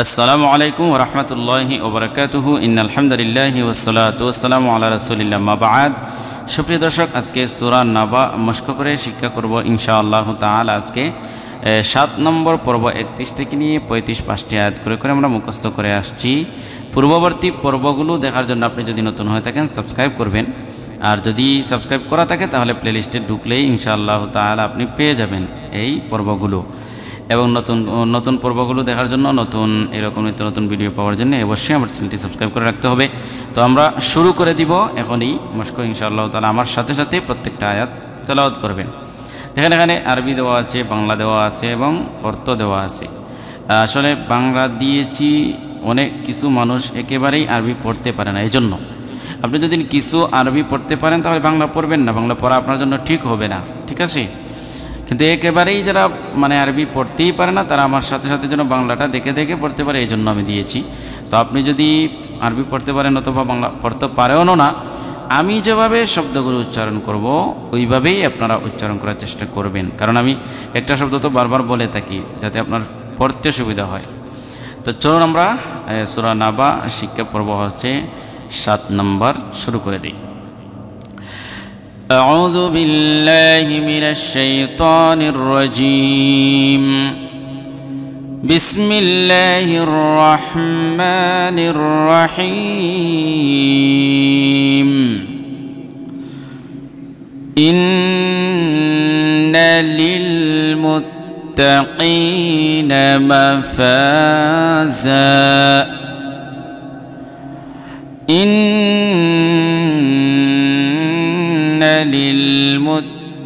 আসসালামু আলাইকুম ওয়া রাহমাতুল্লাহি ওয়া বারাকাতুহু ইন্নাল হামদুলিল্লাহি ওয়াস সালাতু ওয়াস সালামু আলা রাসূলিল্লাহ মা বা'দ। সুপ্রিয় দর্শক, আজকে সূরা নাবা মস্ক করে শিক্ষা করব ইনশাআল্লাহ তাআলা। আজকে 7 নম্বর পর্ব 31 থেকে নিয়ে 35 আয়াত করে আমরা মুখস্থ করে আসছি। পূর্ববর্তী পর্বগুলো দেখার জন্য আপনি যদি নতুন হয়ে থাকেন সাবস্ক্রাইব করবেন, আর যদি সাবস্ক্রাইব করা থাকে তাহলে প্লেলিস্টে ঢুকলেই ইনশাআল্লাহ তাআলা আপনি পেয়ে যাবেন এই পর্বগুলো। এবং নতুন পর্বগুলো দেখার জন্য, নতুন এরকম নিত্য নতুন ভিডিও পাওয়ার জন্য অবশ্যই আমার চ্যানেলটি সাবস্ক্রাইব করে রাখতে হবে। তো আমরা শুরু করে দিব এখনই মস্ক ইনশাআল্লাহ তাআলা। আমার সাথে সাথে প্রত্যেকটা আয়াত তেলাওয়াত করবেন। দেখেন, এখানে আরবি দেওয়া আছে, বাংলা দেওয়া আছে এবং অর্থ দেওয়া আছে। আসলে বাংলা দিয়েছি, অনেক কিছু মানুষ একেবারেই আরবি পড়তে পারে না। এই জন্য আপনি যদি কিছু আরবি পড়তে পারেন তাহলে বাংলা পড়বেন না, বাংলা পড়া আপনার জন্য ঠিক হবে না, ঠিক আছে? কিন্তু একেবারেই যারা আরবি পড়তেই পারে না, তারা আমার সাথে সাথে যেন বাংলাটা দেখে দেখে পড়তে পারে, এই জন্য আমি দিয়েছি। তো আপনি যদি আরবি পড়তে পারেন অথবা বাংলা পড়তে পারেও না, আমি যেভাবে শব্দগুলো উচ্চারণ করব ওইভাবেই আপনারা উচ্চারণ করার চেষ্টা করবেন, কারণ আমি একটা শব্দ তো বারবার বলে থাকি যাতে আপনার পড়তে সুবিধা হয়। তো চলুন আমরা সূরা নাবা শিক্ষা পর্ব হচ্ছে 7 নম্বর শুরু করে দিই। أعوذ بالله من الشيطان الرجيم. بسم الله الرحمن الرحيم. إن للمتقين مفازا.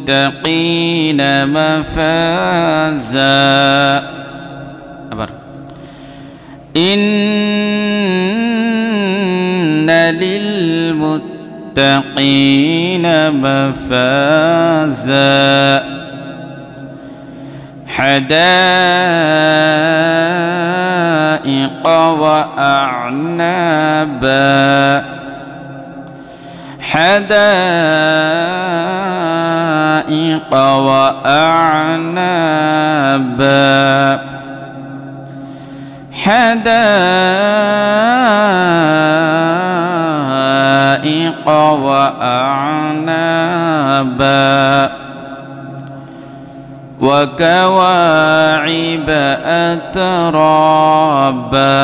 للمتقين مفازا. إن للمتقين مفازا. حدائق وأعنابا. حدائق وأعنابا. حدائق وأعنابا. وكواعب أترابا.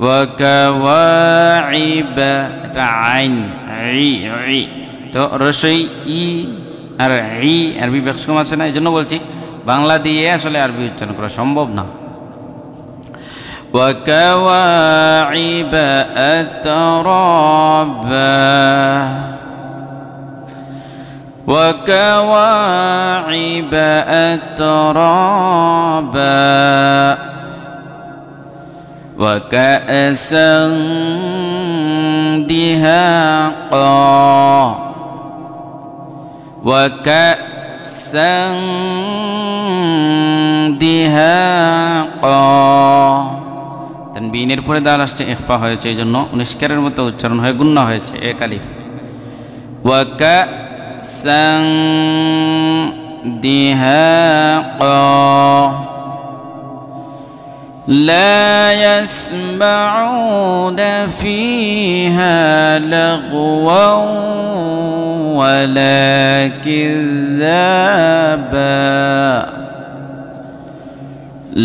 وكواعب عين عي তো রসই ই আর ই আরবি বেশকম আছে না, এই জন্য বলছি বাংলা দিয়ে আসলে আরবি উচ্চারণ করা সম্ভব না। وكواعب أترابا. وكواعب أترابا. وكأسا دهاقا. وكأسا دهاقا. তানবিনের পরে দাল আসছে, ইখফা হয়েছে, এই জন্য নিষ্কারের মতো উচ্চারণ হয়ে গুন্না হয়েছে, এক আলিফ। وكأسا دهاقا. لا يسمعون فيها لغوا ولا كذابا.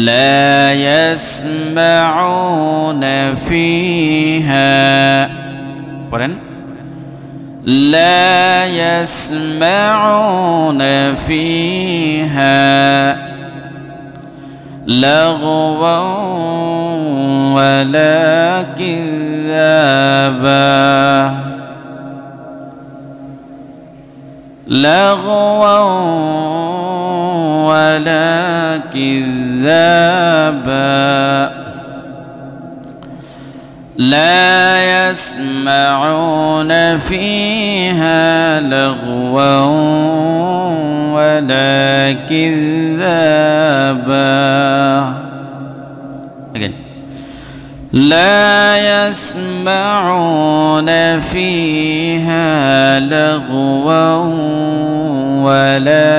لا يسمعون فيها. لا يسمعون فيها لغوا ولا كذابا. لغوا ولا كذابا. لا يسمعون فيها لغوا ولا كذابا. لا يسمعون فيها لغوا ولا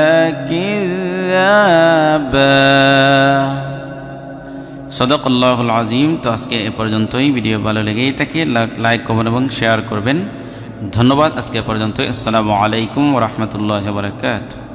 كذابا সদাকাল্লাহুল আযীম। তো আজকে এ পর্যন্তই। ভিডিও ভালো লেগেই থাকে লাইক কমেন্ট এবং শেয়ার করবেন। ধন্যবাদ। আজকে এ পর্যন্তই। আসসালামু আলাইকুম ওয়া রাহমাতুল্লাহি ওয়া বারাকাতুহু।